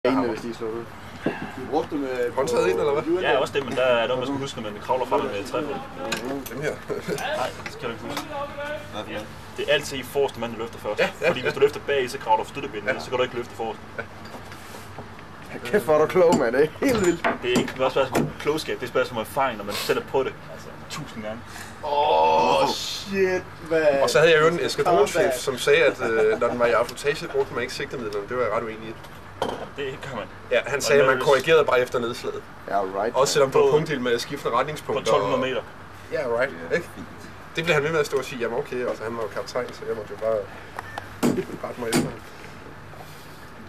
Hvis de slår ud. Du brugte med håndtaget ind, eller hvad? Ja, også det, men der er noget, man skal huske, når man kravler frem med træfod. Dem her? Nej, det skal du ikke huske. Det er altid forreste mand, der løfter først. Ja. Fordi hvis du løfter bag, så kravler du støttebenene, så kan du ikke løfte forrest. Kæft, hvor er du klog, mand. Det er helt vildt. Det er ikke også bare klogskab, det er spørgsmål om erfaring, når man sætter på det. Altså 1000 gange. Shit, hvad? Og så havde jeg jo en eskadronschef, som sagde, at når den var i autotage, brugte man ikke sigtemidlerne. Det var jeg ret uenig i. Det kan man. Ja, han sagde, at man korrigerede bare efter nedslaget. Ja, right. Også selvom på punktdel med skiftende retningspunkter. På 1200 meter. Ja, right. Ikke? Det blev han ved med at stå og sige, jamen okay, og så han var jo kaptajn, så jeg måtte jo bare rette mig efter ham.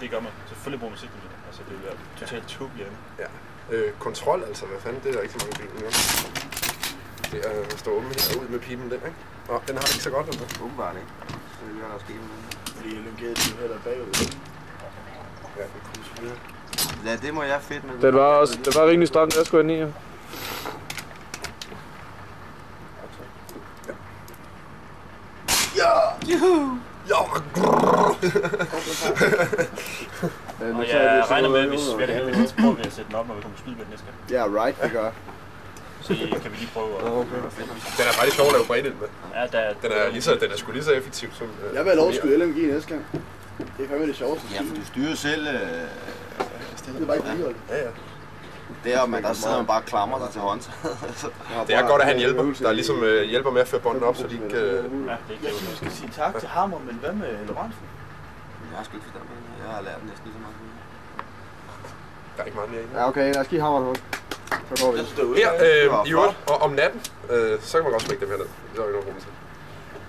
Det gør man. Selvfølgelig bruger man sigtemidler. Altså det er totalt tåbeligt andet. Ja. Kontrol altså, hvad fanden, det er der rigtig mange ben nu. Det er at stå åben her ud med pipen den, ikke? Nå, den har det ikke så godt, altså. Åbenbart ikke. Så det er der sket med. Fordi jeg lungerede de her der bagud. Ja, det kunne selvfølgelig. Ja, det må jeg fedt med. Det var rimelig stramt, jeg skulle ind i her. Ja! Juhu! Ja! Og jeg regner med, at hvis vi er det helvede, så prøver vi at sætte den op, når vi kommer spyd med den næste gang. Ja, right, det gør. Så kan vi lige prøve at... Den er faktisk sjov at lave bredde med. Ja, Den er sgu lige så effektiv som... Jeg vil have lov at skyde LMG næste gang. Det er fandme det sjoveste. Ja, for du styrer selv... Det var ikke vedholdt. Ja. Der, men der sidder man bare og klamrer sig til håndtaget. Det er godt at han hjælper, der ligesom hjælper med at føre båndene op, så de ikke... Ja, det er ikke jeg synes, vi skal sige tak til Hammer, men hvad med Lorentzen? Jeg har sgu ikke forstået det. Jeg har lært næsten lige så meget. Der er ikke meget mere i. Ja, okay, lad os give Hammer noget. Så går vi. Her, i øvrigt, og om natten, så kan man godt smække dem herned. Det er jo ikke nogen grund til.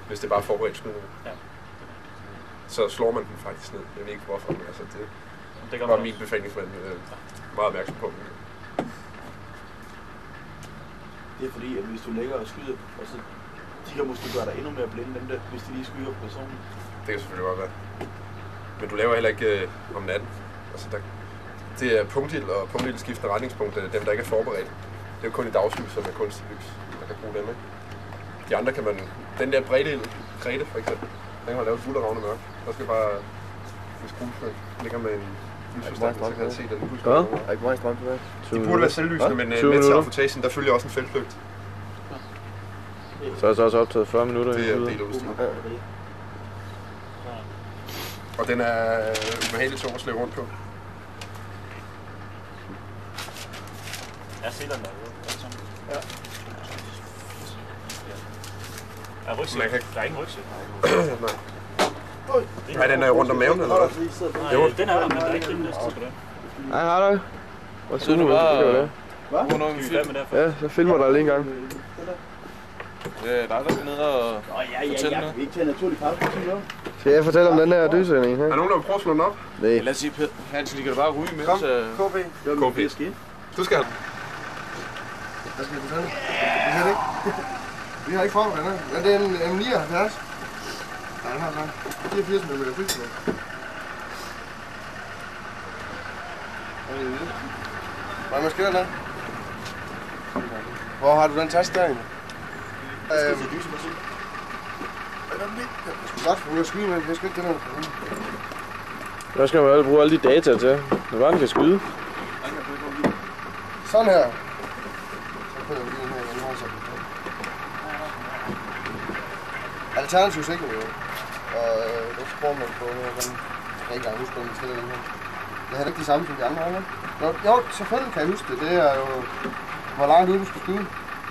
Hvis det er bare forberedt skydning. Ja. Så slår man den faktisk ned. Jeg ved ikke hvorfor, men altså det var min befalingsmand meget opmærksom på. Det er fordi, at hvis du lægger og skyder, altså, de kan måske gøre dig endnu mere blinde, dem der, hvis de lige skyder på personen. Det kan selvfølgelig godt være. Men du laver heller ikke om natten. Altså, det er punktild og punktilskiftende retningspunkt, dem der ikke er forberedt. Det er jo kun i dagslys og med kunstig lys, man kan bruge dem, ikke? De andre kan man... Den der bredde Krete for eksempel, den kan man lave fuld og ravne mørk. Der skal bare... Hvis kugleført ligger med en lysforstand, så kan jeg se den. Hvad? Der er ikke meget strøm tilbage. De burde være selvlysende, men med til affotagen, der følger også en feltflygt. Så er det også optaget 40 minutter. Det er del af udstyret. Og den er ubehageligt tung at slæve rundt på. Jeg ser den derude. Ja. Er rygsæk? Der er ingen rygsæk. Nej. Nej, den er rundt om maven, eller hvad? Jo, den er der, men der er ikke den næste på det. Nej, hej da. Hvor synes du bare? Hvad? Ja, så filmer dig lige en gang. Det er dig, der skal ned og fortælle noget. Vi ikke tage naturlig pause. Skal jeg fortælle om den her dysending? Er der nogen, der vil prøve at slå den op? Nej. Lad os sige, Hansen, de kan da bare ryge med. Kom, KP. KP. Du skal have den. Hvad skal vi fortælle? Vi har det ikke. Vi har ikke forberedt den her. Ja, det er en M79. Nej, den har sådan 84 mm filter. Hvad man skiller der? Hvor har du den taske der egentlig? Jeg skulle godt få ud at skyde med, jeg skal ikke det der. Der skal man jo bruge alle de data til, når bare den kan skyde. Sådan her. Så prøver vi lige den her, den har sådan. Alternativ sikring jo. Og det bruger man på den. Jeg kan ikke engang huske, hvordan man stiller den her. Det er heller ikke de samme som de andre, ikke? Jo, selvfølgelig kan jeg huske det. Det er jo, hvor langt ud du skal skyde.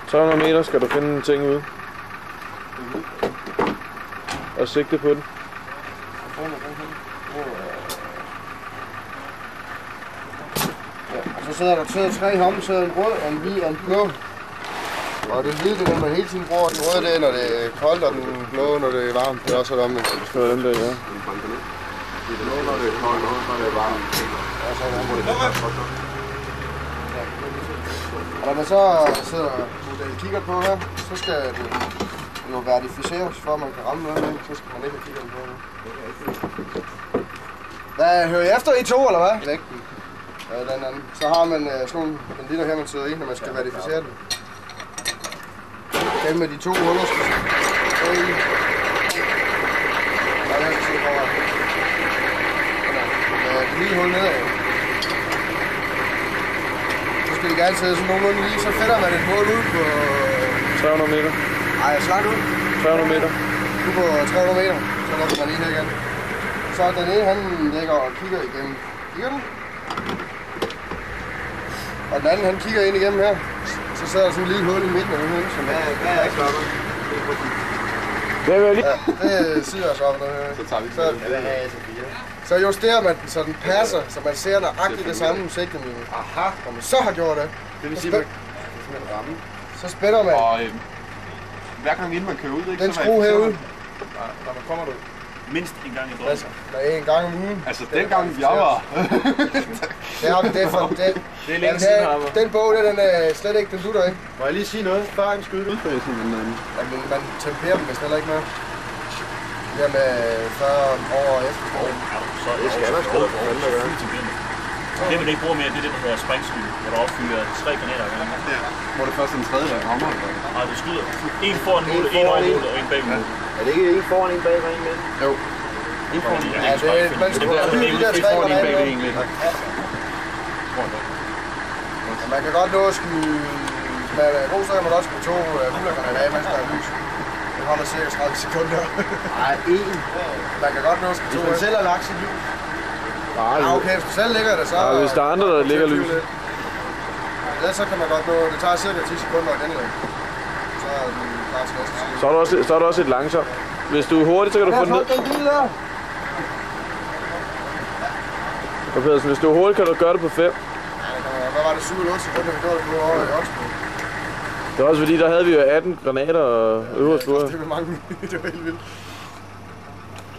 200 meter skal du finde en ting ud. Og sigte på den. Ja, og så sidder der tre hånden, så en rød, en hvid og en blå. Og den hvide, det er den, man hele tiden bruger. Den røde, det er, når det er koldt, og den blå, når det er varmt. Det er også sådan, det skal være dem der, ja. Det er noget, når det er koldt, og når det er varmt. Ja, så er det. Og når man så sidder og kigger på her, så skal det jo verificeres, for at man kan ramme noget, så skal man ikke have kigget på det. Hvad, hører I efter I to, eller hvad? Vægten. Den anden. Så har man sådan en lille her, man sidder i, når man skal verificere den. Den med de to huller skal sidde i. Og den skal sidde foran. Det lille hul nedad. ikke altid sådan nogenlunde lige, så finder man et mål ud på... 300 meter. Ej, slag ud. 300 meter. Nu på 300 meter, så lukker man lige her igen. Så den ene, han ligger og kigger igennem. Kigger den? Og den anden, han kigger ind igennem her. Så sidder der sådan en lille hul i midten af den her, som er... Hvad er klokken? Det vil jeg lige. Ja, det sidder så op. Så tager vi så, så justerer man den, så den passer, så man ser nøjagtigt det samme sigtemiddel. Aha. Når man så har gjort det, Det vil sige, at man kan ramme. så spænder man Og hver gang inden man kører ud, ikke? den så skrue herude. når man kommer derud. Mindst en gang i Altså, døgnet. der er en gang om ugen. Altså, dengang jeg var... Det har vi det for den. Det er længe siden, Harper. Den bog, den er slet ikke, den dutter ikke. Må jeg lige sige noget? Før en skyde udfasen, men... Jamen, man temperer dem vist heller ikke mere. Det her med 40 år og efter. Så det skal der sgu da for fanden at gøre. Det man ikke bruger mere, det er det, der hedder springskyld, hvor du affyrer 3 granater af gangen. Ja. Hvor det først er den tredje, der rammer. Og du skyder en foran målet, en over målet og en bag målet. Er det ikke en foran, en bag og en med? Jo. En foran, en Ja, det, man skal fyre de der 3 granater. Man kan godt nå at skyde... Med god så kan man også skyde 2 hullergranater af, mens der er lys. Det holder cirka 30 sekunder. Nej, en. Man kan godt nå at skyde 2 Hvis man selv har lagt sit lys. Ja, okay, hvis du selv ligger det, så... Ja, hvis der er andre, der ligger lys. Ellers så kan man godt nå... Det tager cirka 10 sekunder at genlade. Så er den klar til næste side. Så er du også lidt langsom. Hvis du er hurtig, så kan du få den ned. den bil der! Og Pedersen, hvis du er hurtig, kan du gøre det på 5. Hvad var det? 7 eller 8 sekunder, vi gjorde det på over i Oxford. Det var også fordi, der havde vi jo 18 granater og øverst på. Det var mange. Det var helt vildt.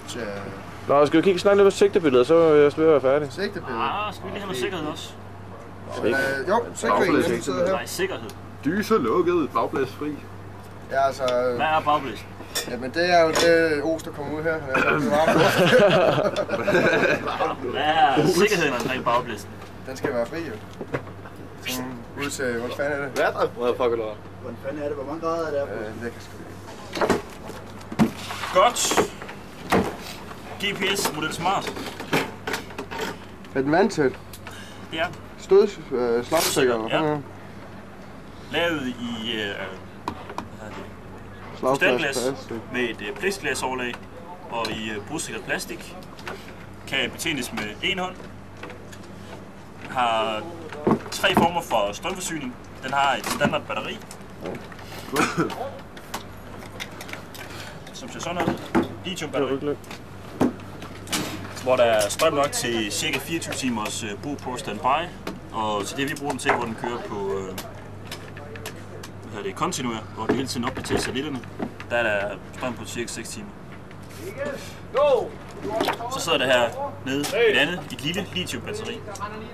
Tja. Nå, skal vi kigge snakke lidt på sigtebilledet, så er jeg ved at være færdig. Sigtebillede. Skal vi lige have noget sikkerhed også? Jo, sikkerheden sidder her. Nej, sikkerhed. Dyse lukket, bagblæsfri. Ja, altså... Hvad er bagblæs? Jamen, det er jo det os, der kommer ud her. Hvad er sikkerheden omkring bagblæsen? Den skal være fri, jo. Sådan ud til... Hvor fanden er det? Hvad er der? Motherfucker, eller? Hvordan fanden er det? Hvor mange grader er det her på? Det kan sgu ikke. Godt. GPS model Smart. Er den vandtæt? Ja. Slagsikker? Ja. Lavet i krystalglas med et plexiglasoverlag og i brudsikkert plastik. Kan betjenes med en hånd. Har 3 former for strømforsyning. Den har et standard batteri, som ser sådan ud. Lithium-batteri, hvor der er strøm nok til ca. 24 timers brug på standby. Og til det vi bruger den til, hvor den kører på kontinuer, hvor det hele tiden opdaterer satellitterne, der er der strøm på ca. 6 timer. Så sidder der her nede et andet, et lille lithium-batteri.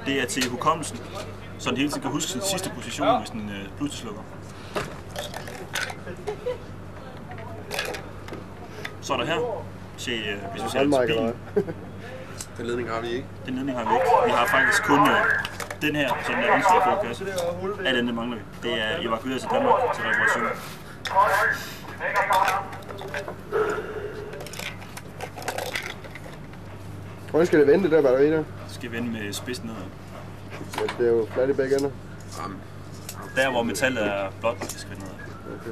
Det er til hukommelsen, så den hele tiden kan huske sin sidste position, hvis den pludselig slukker. Så er der her til, hvis vi ser til bilen. Den ledning har vi ikke. Den ledning har vi ikke. Vi har faktisk kun den her, som er ønsket at få kasse. Alt andet mangler vi. Det er evakueret til Danmark til reparation. Hvordan skal det vende, det der batteri der? Det skal vende med spidsen nedad. Ja, det er jo flat i begge ender. Der hvor metallet er blåt, det skal vende nedad. Okay.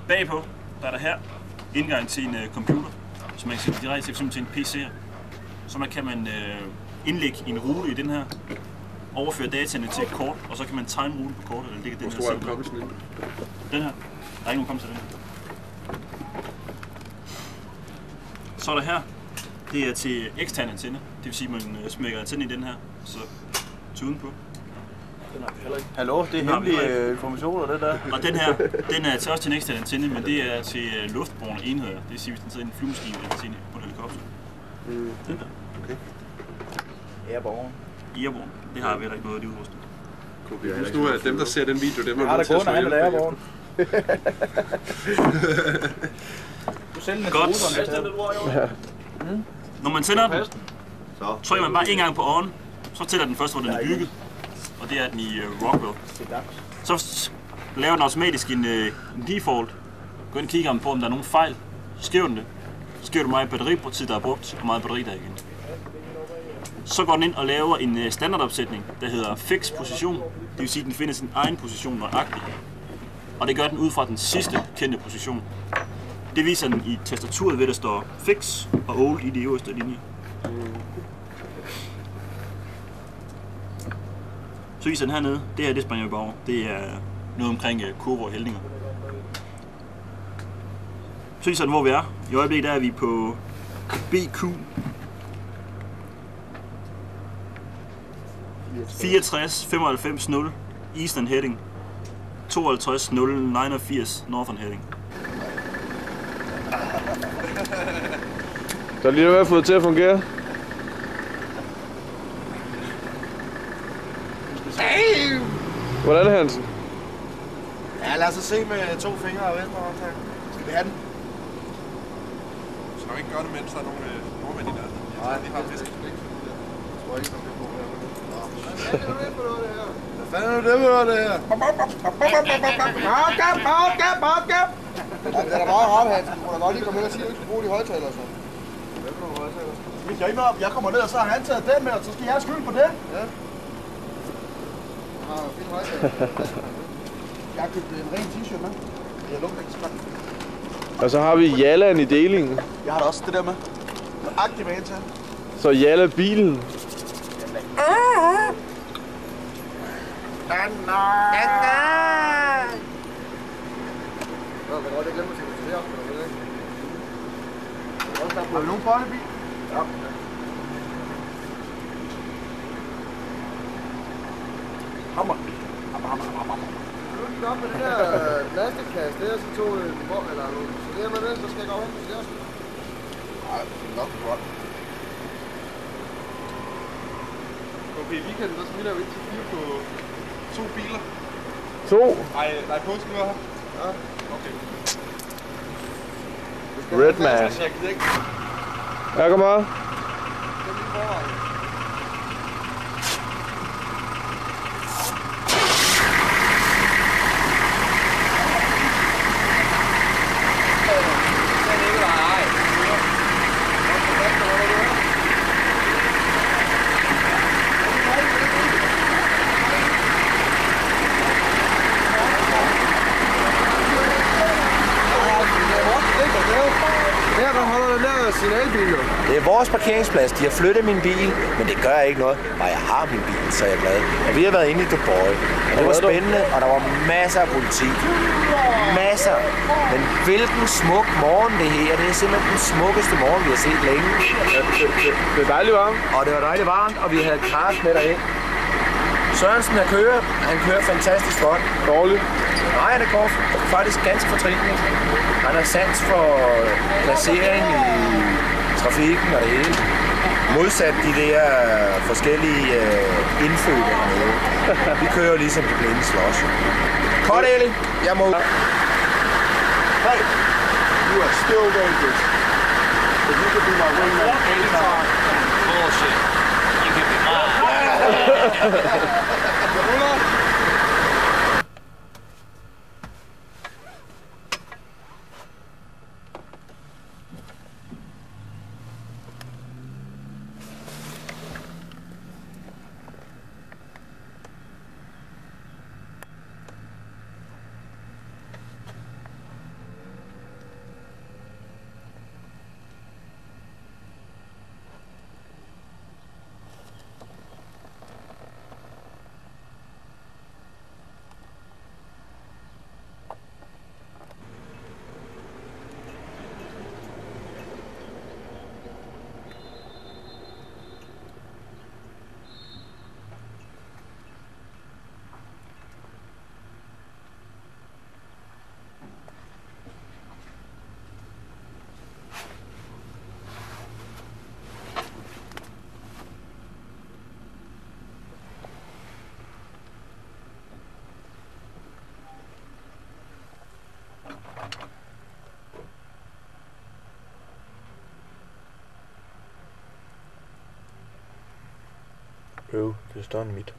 Bagpå, der er der her indgang til en computer, så man kan se direkte til en PC. Så kan man indlægge en rute i den her, overføre dataene til et kort, og så kan man tegne ruten på kortet, eller ligge den her. Hvor stor er hukommelsen? Den her. Der er ikke nogen hukommelse af den. Så er der her. Det er til ekstern antenne. Det vil sige, at man smækker antennen i den her, så til udenpå. Den har vi heller ikke. Hallo, det er hemmelige informationer, det der. Og den her, den er til også til en ekstern antenne, men det er til luftbårne enheder. Det vil sige, hvis den sidder i en flyvemaskine eller antenne på en helikopter. Den der. Okay. Airborne. Airborne. Det har vi rigtig noget af det udrustning. Husk nu, at dem, der ser den video, dem er Har nødt der til at kun slå af ihjel. Airborne? Du sælger den Godt. til Når man tænder den, trykker man bare en gang på on, så tæller den først, hvor den er bygget. Og det er den i Rockwell. Så laver den automatisk en default. Gå ind og kigger på, om der er nogen fejl. Så skriver den det. Så skriver du meget batteritid, der er brugt, og meget batteri der er igen. Så går den ind og laver en standardopsætning, der hedder fix position. Det vil sige, at den finder sin egen position nøjagtigt. Og det gør den ud fra den sidste kendte position. Det viser den i tastaturet ved, at der står fix og old i de øverste linje. Så viser den hernede. Det her, det springer vi bare over. Det er noget omkring kurver og hældninger. Så viser den, hvor vi er. I øjeblikket der er vi på BQ 64-95-0 Eastern Heading, 52-0-89 Northern Heading. Så lige ved at få det til at fungere. Hvordan er Hansen? Ja, lad os se med 2 fingre og venstre håndtag. Skal vi have den? Så nok ikke gøre det, mens der er nogle nordmænd i der. Nej, de har fisk. Hvad fanden er det med det her? Det er da meget rart, Hansen. Du kunne da godt lige komme hen og sige, at du ikke skal bruge de højtaler. Jeg kommer ned, og så har han taget den med, og så skal jeg have skyld på det. Ja. Fint højtaler. Jeg har købt en ren t-shirt med. Jeg lugter ikke smagt. Og så har vi Jallan i delingen. Jeg har da også det der med. Nøjagtigt med en til. Så Jalla bilen. Har vi nogen børnebil? Ja. Hammer. Nu er op med den der plastikkasse, det er så tog en hvor eller noget. Så det er med det, så skal jeg gå hen til det. Nej, det er nok godt. Okay, i weekenden, der smitter vi ind til 4 på 2 biler. 2. Nej, påsken var her. Ja. Okay. Redman. Jeg gider ikke. Ja, kom bare. Det er vores parkeringsplads. De har flyttet min bil, men det gør ikke noget. Og jeg har min bil, så jeg er glad. Og vi har været inde i Dubai. Og det var spændende, og der var masser af politi. Masser. Men hvilken smuk morgen det her. Det er simpelthen den smukkeste morgen, vi har set længe. Det er dejligt varmt. Og det var dejligt varmt, og vi havde kaffe med derhen. Sørensen han kører fantastisk godt. Dårligt. Nej, det går faktisk ganske fortrinligt. Han har sans for placering i trafikken og det hele. Modsat de der forskellige indfødte hernede. Vi kører ligesom de blinde slås. Godt, Eli. Jeg må... Hey, you are still dangerous. If you could be my wingman anytime. Bullshit. You can be mine. Det er større end mit.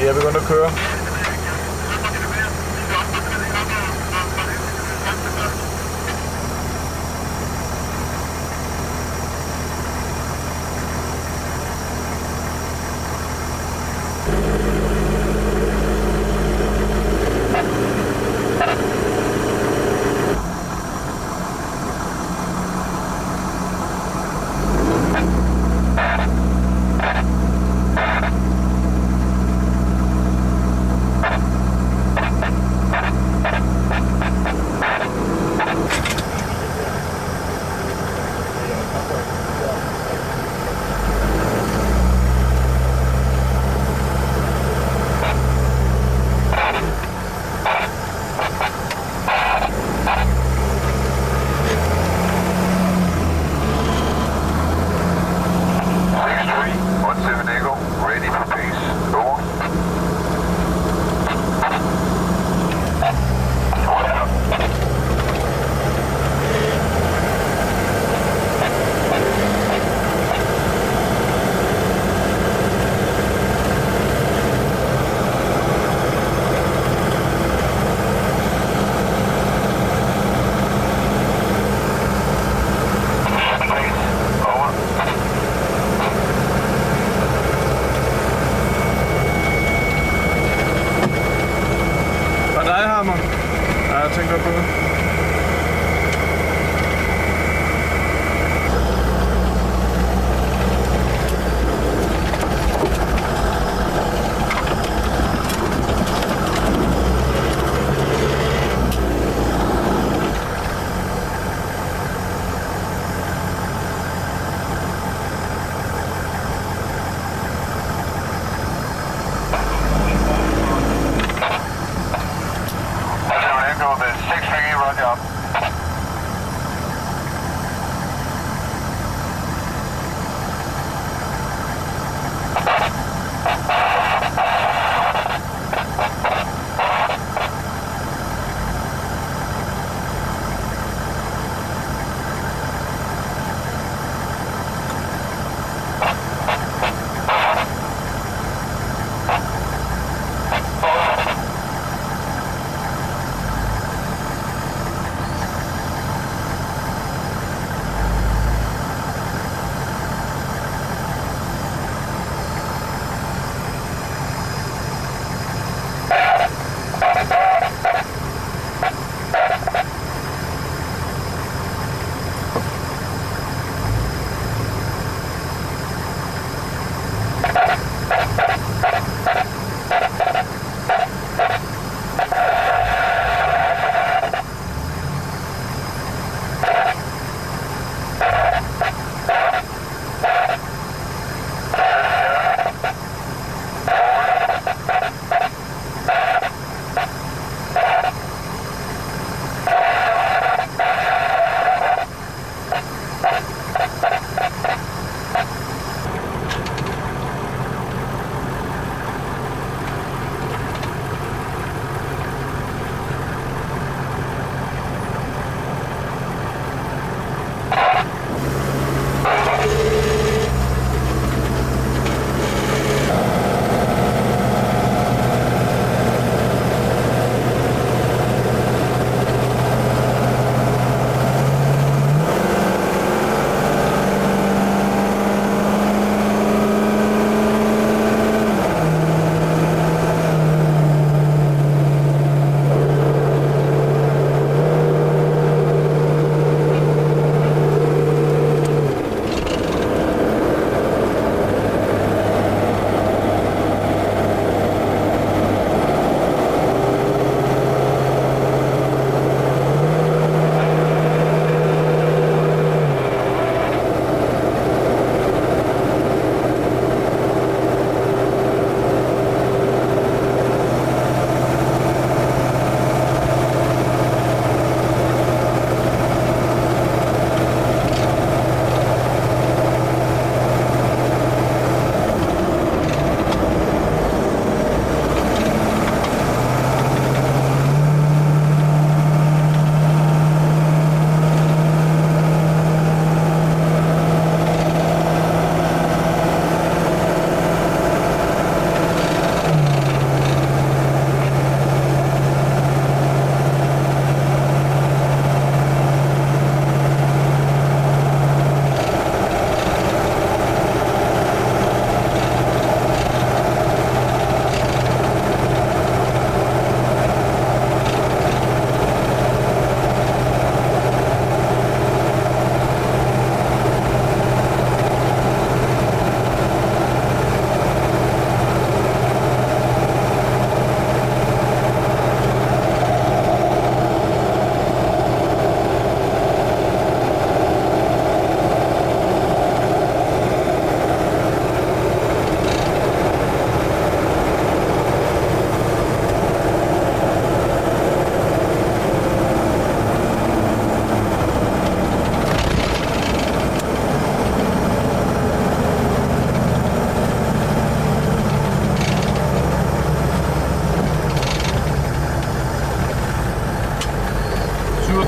jeg er begyndt at køre. The 6 Ringy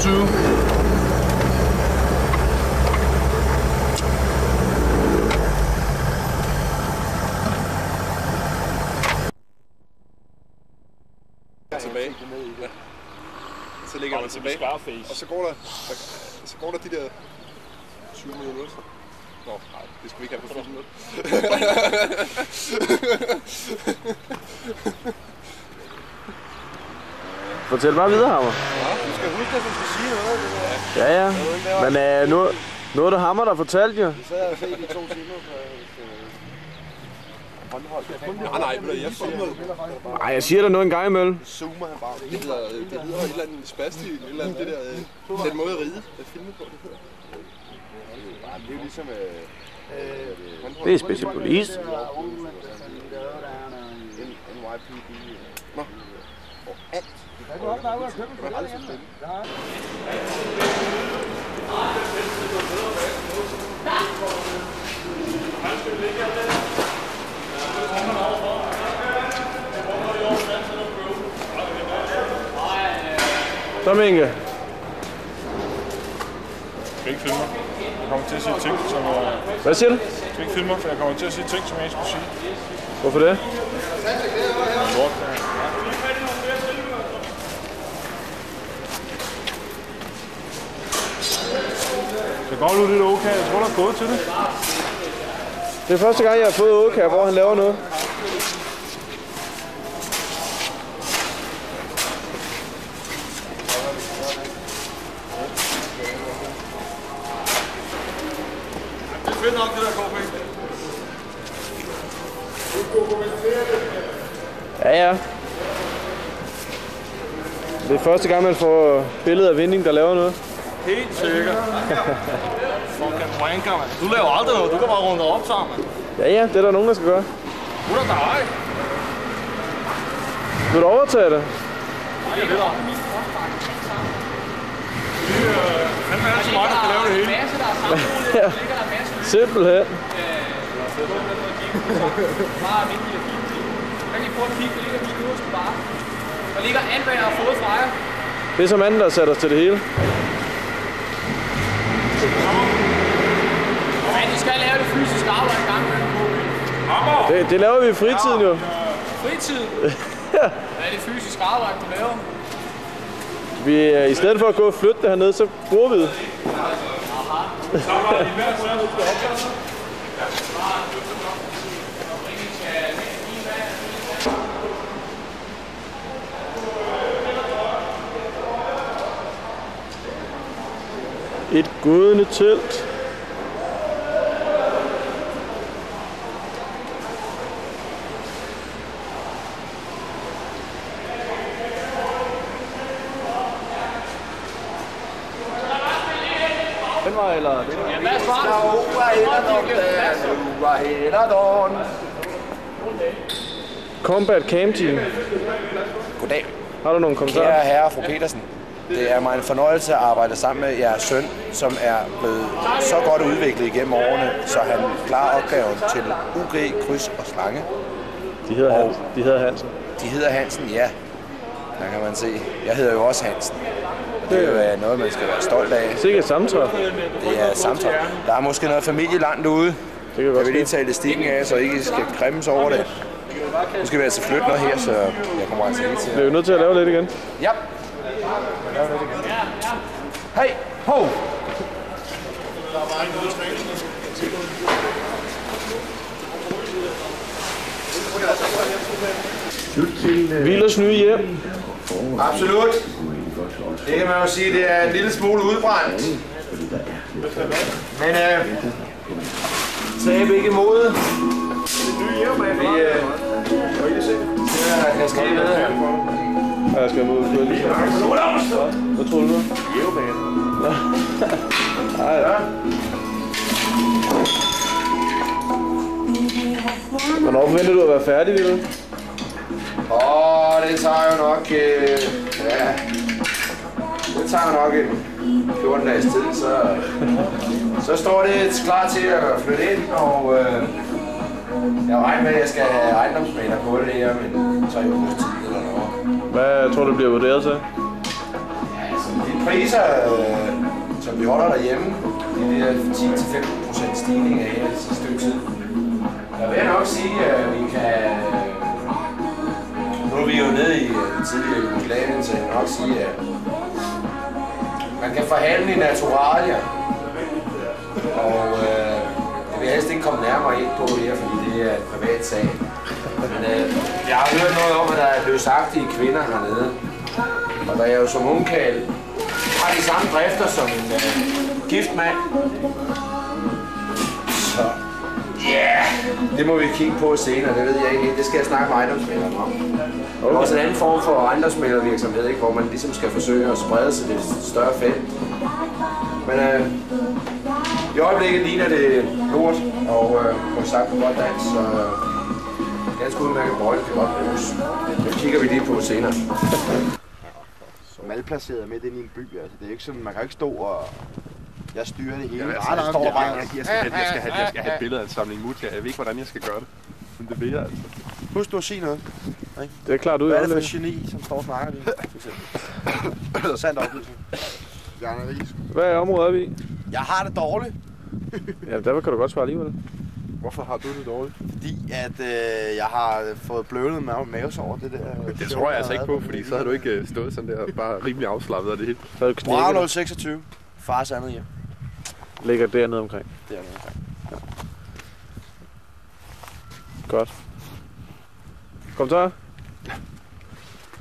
22. Tilbage. Ja. Så ligger man tilbage. Og så går der de der 20 minutter. Nå, nej, det skal vi ikke have på 15 minutter. Fortæl bare videre, Hammer. Ja, du skal huske, at du skal sige noget. Ja. Men nu er det Hammer, der fortalte jo. Vi sad og set i 2 timer. Nej, jeg filmede. Nej, jeg siger det nu en gang imellem. Zoomer han bare. Det hedder et eller andet spastik, et eller andet det der, den måde at ride, at filme på det hedder. Det er jo ligesom... Det er Special Police. NYPD. Nå. Og alt. Det kan godt være ude af køkken. Det er aldrig så spændende. Så Minke. Jeg skal ikke filme mig. Jeg kommer til at sige ting, som... Hvad siger du? Jeg skal ikke filme mig, for jeg kommer til at sige ting, som jeg ikke skulle sige. Hvorfor det? Lort, det går nu lidt okay. Jeg tror, der er gået til det. Det er første gang, jeg har fået Åka, hvor han laver noget. Det er fedt nok, det der KP. Ja. Det er første gang, man får billeder af Vinding, der laver noget. Helt sikkert. Fucking wanker, mand. Du laver aldrig noget. Du kan bare runde op sammen, mand. Ja, det er der nogen, der skal gøre. Du er der dig. Vil du overtage det? Nej, det er der. Fandme er det så meget, der skal lave det hele. Ja, simpelthen. Der ligger alt, hvad jeg har fået fra jer. Det er som anden, der sætter os til det hele. Men I skal lave det fysiske arbejde en gang. Det laver vi i fritiden jo. Fritid? Hvad er det fysiske arbejde, du laver? I stedet for at gå og flytte det hernede, så bruger vi det. Et gående telt. Den var eller den? Ja, hvad svarer du? Combat Camp Team. Goddag. Har du nogle kommentarer? Kære herre og fru Petersen. Det er mig en fornøjelse at arbejde sammen med jeres søn, som er blevet så godt udviklet igennem årene, så han klarer opgaven til UG, kryds og slange. De hedder Hansen. De hedder Hansen, ja. Der kan man se. Jeg hedder jo også Hansen. Det er jo noget, man skal være stolt af. Sikkert samtræf. Det er samtræf. Der er måske noget familie langt ude. Det kan vi lige tage elastikken af, så I ikke skal kremmes over det. Nu skal vi altså flytte noget her, så jeg kommer altså lige til. Bliver vi nødt til at lave lidt igen? Ja. Hej! Ho! Vilders nye hjem. Absolut. Det kan man jo sige, det er en lille smule udbrændt. Men tab ikke imod. Jeg skal med her. Jeg skal ud og køre lige. Hvad tror du nu? Ja. Hvornår forventer du at være færdig, Ville? Det tager jo nok... det tager jo nok en 14 dages tid, så står det klar til at flytte ind, og jeg regner med, at jeg skal have ejendomsmægler på det her, men 3 ugers tid eller noget. Hvad tror du bliver vurderet til? Ja, altså, priser, som vi holder derhjemme, det er 10-15% stigning af her i sidste stykke tid. Jeg vil nok sige, at vi kan... Nu er vi jo nede i tidligere Jugoslavien, så jeg vil nok sige, at man kan forhandle i naturalia. Og jeg vil helst ikke komme nærmere ind på her, fordi det er en privat sag. Men jeg har hørt noget om, at der er løsagtige kvinder hernede. Og der er jo som ungkald har de samme drifter som en gift mand. Så ja, det må vi kigge på senere, det ved jeg ikke. Det skal jeg snakke med ejendomsmægleren om. Der er også en anden form for ejendomsmæglervirksomhed, ikke, hvor man ligesom skal forsøge at sprede sig det større felt. Men i øjeblikket ligner det lort, og på sagt på godt dansk, så ganske udmærket brøjle kan godt bruges. Det kigger vi lige på senere. Malplaceret midt inde i en by, altså det er ikke sådan, man kan ikke stå og... Jeg styrer det hele. Jeg skal have et billedeansamling mut. Jeg ved ikke, hvordan jeg skal gøre det. Men det vil jeg altså. Husk du at sige noget. Ikke? Det er klart ud. Hvad er det for geni, som står og snakker lige? Det er sandt oplysning. Hvad er området er vi i? Jeg har det dårligt. Ja, derfor kan du godt svare alligevel. Hvorfor har du det dårligt? Fordi at jeg har fået bløvlet mavesår det der. Det tror jeg altså ikke på, fordi så har du ikke stået sådan der, bare rimelig afslappet af det hele. Så er du knækket. Brav 026. Fars andet hjem. Ligger dernede omkring. Dernede omkring. Ja. Godt. Kom så.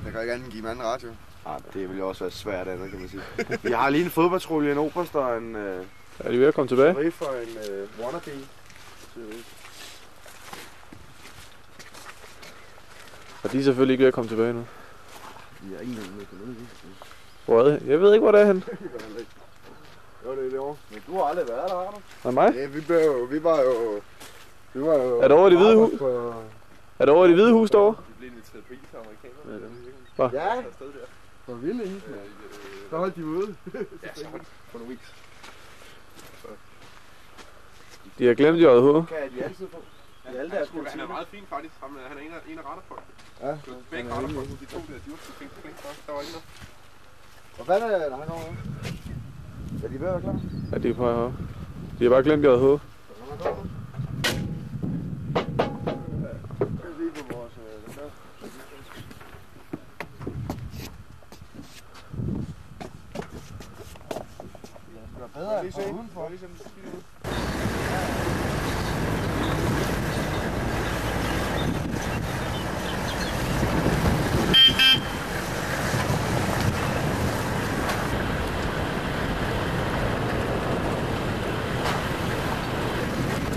Jeg kan ikke andet give manden radio. Nej, det ville jo også være svært andet, kan man sige. Vi har lige en fodpatrulje, en oberst og en... Er de ved at komme tilbage? Sheriff og en wannabe. Og de er selvfølgelig ikke ved at komme tilbage nu. Vi har ingen med på noget. Hvor er det? Jeg ved ikke, hvor det er henne. Jo, det er det år. Men du har aldrig været der, har du? Er mig? Ja, vi var jo... Er det over i det hvide hus? Er det over i det hvide hus derovre? Vi blev inviteret på is af amerikanerne. Ja, for vildt is, mand. Så holdt de ude. Ja, så holdt for nogle weeks. De har glemt JH. Kan de altid få? Han er meget fin faktisk. Han er en af retterfolk. Ja. Begge retterfolk, de to der, de var så fint. Der var ikke noget. Hvor fanden er der han over? Er de ved at være klar? Ja, de er på herovre. De har bare glemt JH. Bedre lige se udenfor.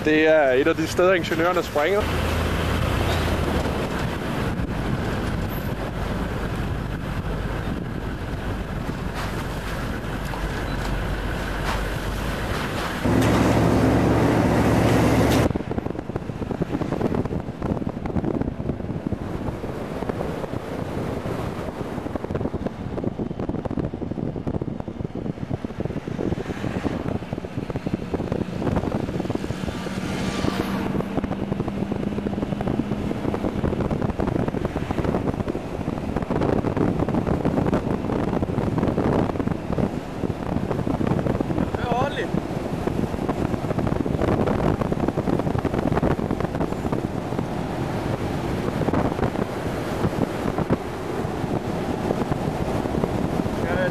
Det er et af de steder, ingeniørerne springer.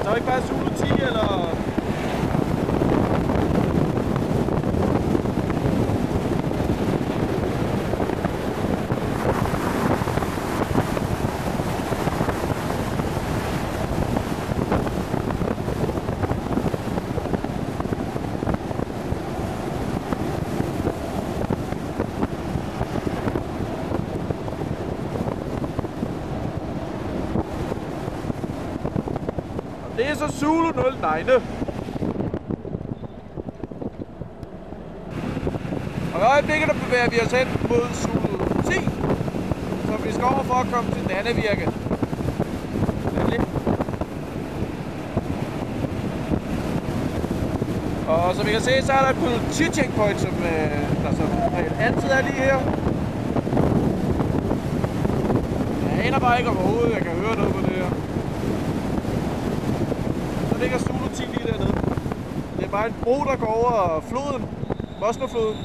Der er ikke bare Zulu 10, eller? Det er så Zulu 09. Og i øjeblikket der bevæger vi os hen mod Zulu 10, så vi skal over for at komme til Dannevirke. Og som I kan se, så er der et politi-checkpoint, som der som altid er lige her. Jeg aner bare ikke overhovedet, jeg kan høre noget på det her. Så ligger 710 lige dernede. Det er bare en bro, der går over floden. Moskvafloden.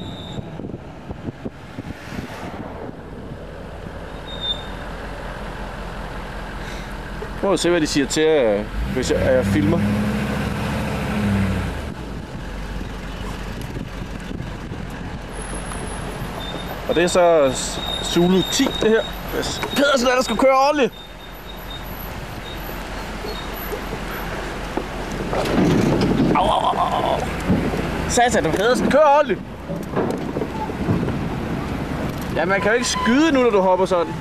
Prøv at se, hvad de siger til, hvis jeg filmer. Og det er så Zulu 10, det her. Pedersen, der skal køre ordentligt. Au. Satan, Pedersen, kør ordentligt. Ja, man kan jo ikke skyde nu, når du hopper sådan.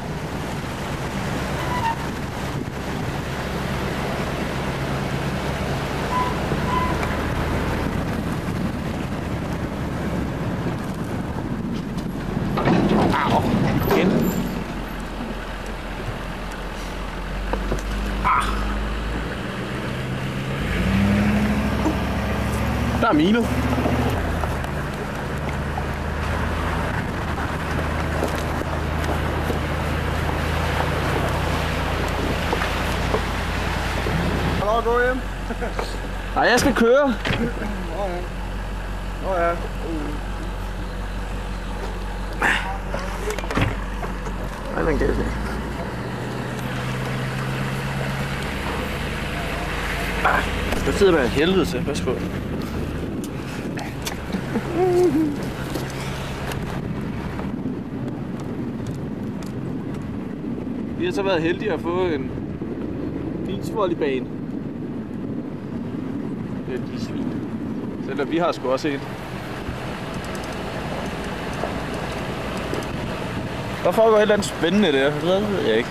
Der er Milo. Hallo, gå hjem. Nej, jeg skal køre. Nå ja. Nej, den gælder ikke. Der sidder der helvede til. Pas på. Vi har så været heldige at få en beachvolleybane. Det er de svin. Selvom vi har sgu også en. Der foregår et eller andet spændende der. Det ved jeg ikke.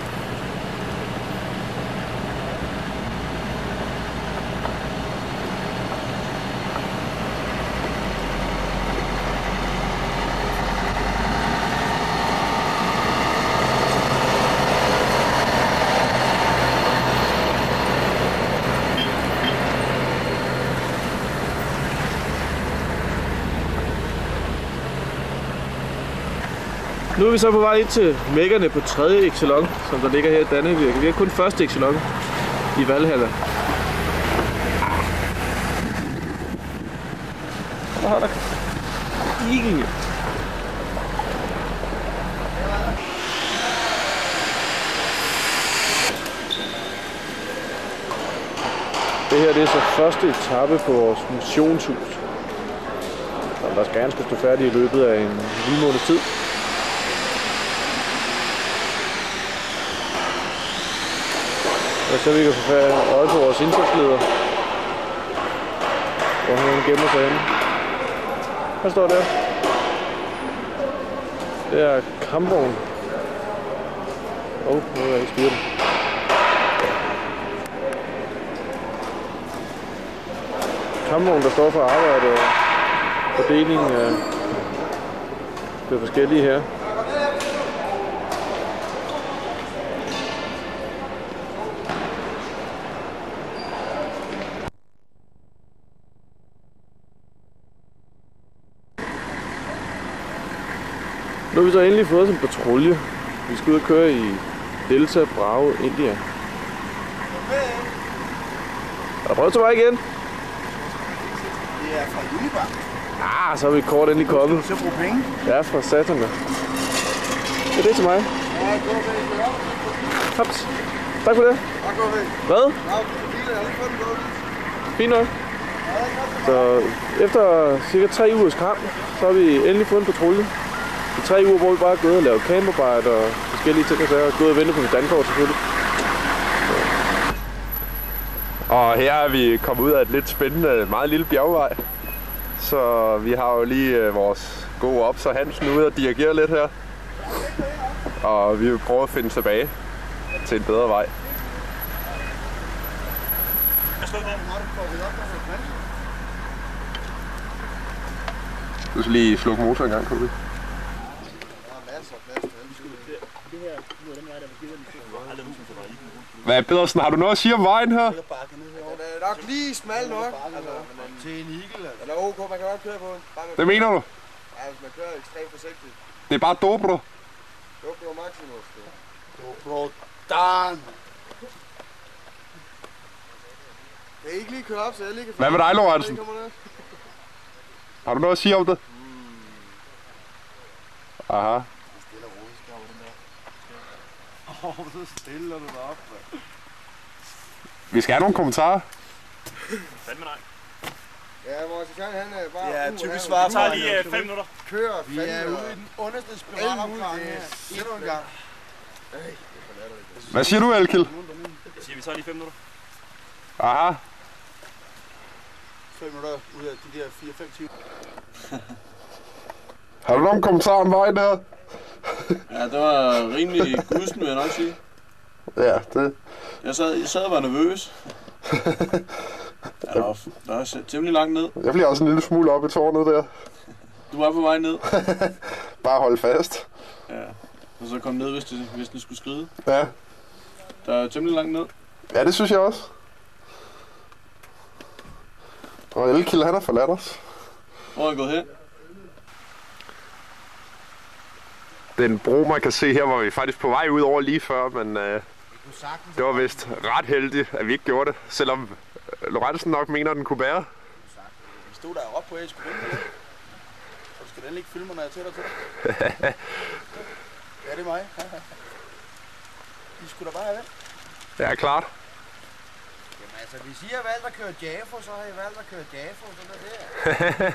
Nu er vi så på vej ind til mækkerne på 3. eksalon, som der ligger her i Dannevirke. Vi har kun 1. eksalon i Valhalla. Der har der igel. Det her det er så første etape på vores missionshus, som der gerne skal stå færdig i løbet af en lille måneds tid. Og så vi kan få øje på vores indkøbsleder, hvor han gemmer sig henne. Hvad står der? Det er kampvogn. Nu er jeg ikke styrt. Kampvogn, der står for arbejde og fordeling af det forskellige her. Nu har vi så endelig fået en patrulje. Vi skal ud og køre i Delta Bravo, India. Har du prøvet til mig igen? Det er fra Unibank. Så er vi kort endelig kommet. Skal du så bruge penge? Ja, fra satan. Det er det til mig. Ja, gå væk. Hops. Tak for det. Ja, gå væk. Hvad? Ja, bilen er ikke fundet gået. Fint nok. Så efter cirka 3 ugers kamp, så har vi endelig fået en patrulje. I 3 uger, hvor vi bare er gået og lavet camparbejde og forskellige ting og sager. Gået og ventet på mit dankort selvfølgelig. Og her er vi kommet ud af et lidt spændende, meget lille bjergvej. Så vi har jo lige vores gode Ops og Hansen ude og dirigere lidt her. Og vi vil prøve at finde tilbage til en bedre vej. Du skal lige slukke motoren en gang, Kobi. Hvad, Pedersen, har du noget at sige om vejen her? Det er nok lige smal nok. Til en igel. Eller ok, man kan godt køre på. Det mener du? Ja, hvis man kører ekstremt forsigtigt. Det er bare dobro. GoPro Maximus. GoPro Dan. Kan I ikke lige køre op, så jeg lige kan... Hvad med dig, Lorentzen? Har du noget at sige om det? Aha. Så stiller du dig op, mand. Vi skal have nogle kommentarer. Fandme nej. Ja, vores chef, han er bare... Ja, typisk svarer Det tager lige 5 minutter. Kører Vi er ude i den underste spiralopgang her. Endnu en gang. Hvad siger du, Elkil? Jeg siger, vi tager lige 5 minutter. Aha. 5 minutter ud af de der 4-5 timer. Har du nogen kommentarer om vejen her? Ja, det var rimelig gusten, vil jeg nok sige. Ja, det... Jeg sad og var nervøs. Ja, der var temmelig langt ned. Jeg bliver også en lille smule op i tårnet der. Du var på vej ned. Bare hold fast. Ja, og så kom ned, hvis den skulle skride. Ja. Der er temmelig langt ned. Ja, det synes jeg også. Og Elkil, han har forladt os. Hvor er han gået hen? Det er en bro, man kan se her, hvor vi er faktisk på vej ud over lige før, men det var vist ret heldigt, at vi ikke gjorde det, selvom Lorentzen nok mener, at den kunne bære. Vi stod der og råbte på, at jeg skulle vinde det. Og du skal da ikke filme mig, når jeg tæller til dig. Ja, det er mig. I skulle da bare have vendt. Ja, klart. Jamen altså, hvis I har valgt at køre Jafo, så har I valgt at køre Jafo, sådan er det.